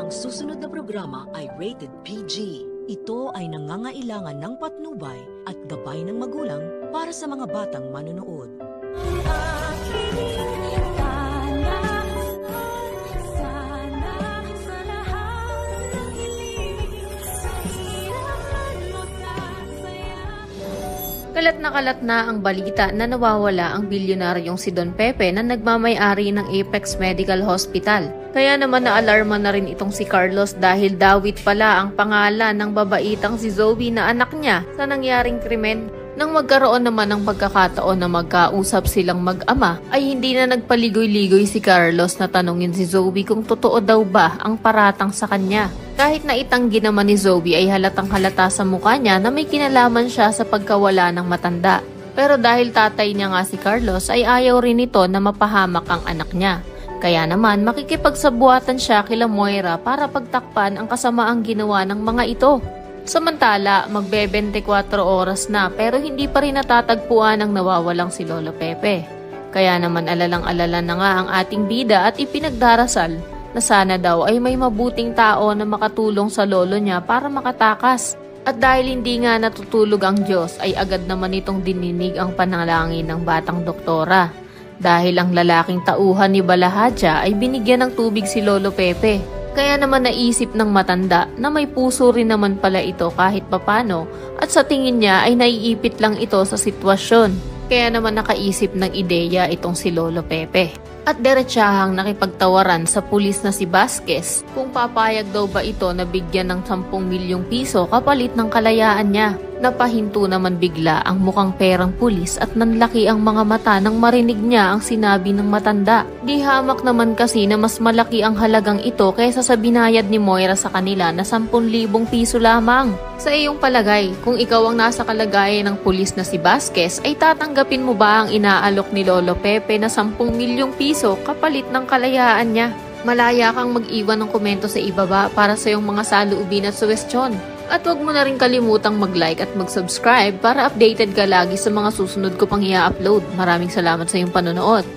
Ang susunod na programa ay rated PG. Ito ay nangangailangan ng patnubay at gabay ng magulang para sa mga batang manonood. Kalat na ang balita na nawawala ang bilyonaryong si Don Pepe na nagmamay-ari ng Apex Medical Hospital. Kaya naman naalarma na rin itong si Carlos dahil dawit pala ang pangalan ng babaitang si Zoe na anak niya sa nangyaring krimen. Nang magkaroon naman ng pagkakataon na magkausap silang mag-ama, ay hindi na nagpaligoy-ligoy si Carlos na tanungin si Zoe kung totoo daw ba ang paratang sa kanya. Kahit na itanggi naman ni Zoe ay halatang halata sa mukha niya na may kinalaman siya sa pagkawala ng matanda. Pero dahil tatay niya nga si Carlos ay ayaw rin ito na mapahamak ang anak niya. Kaya naman makikipagsabuatan siya kila Moira para pagtakpan ang kasamaang ginawa ng mga ito. Samantala, magbe-24 oras na pero hindi pa rin natatagpuan ang nawawalang si Lolo Pepe. Kaya naman alalang-alala na nga ang ating bida at ipinagdarasal na sana daw ay may mabuting tao na makatulong sa lolo niya para makatakas. At dahil hindi nga natutulog ang Diyos ay agad naman itong dininig ang panalangin ng batang doktora. Dahil ang lalaking tauhan ni Balahadja ay binigyan ng tubig si Lolo Pepe. Kaya naman naisip ng matanda na may puso rin naman pala ito kahit papano at sa tingin niya ay naiipit lang ito sa sitwasyon. Kaya naman nakaisip ng ideya itong si Lolo Pepe. At diretsahang nakipagtawaran sa pulis na si Vasquez kung papayag daw ba ito na bigyan ng 10 milyong piso kapalit ng kalayaan niya. Napahinto naman bigla ang mukhang perang pulis at nanlaki ang mga mata nang marinig niya ang sinabi ng matanda. Di hamak naman kasi na mas malaki ang halagang ito kaysa sa binayad ni Moira sa kanila na 10,000 piso lamang. Sa iyong palagay, kung ikaw ang nasa kalagayan ng pulis na si Vasquez, ay tatanggapin mo ba ang inaalok ni Lolo Pepe na 10 milyong piso kapalit ng kalayaan niya? Malaya kang mag-iwan ng komento sa ibaba para sa iyong mga saloobin at suwestyon. At huwag mo na rin kalimutang mag-like at mag-subscribe para updated ka lagi sa mga susunod ko pang i-upload. Maraming salamat sa iyong panonood.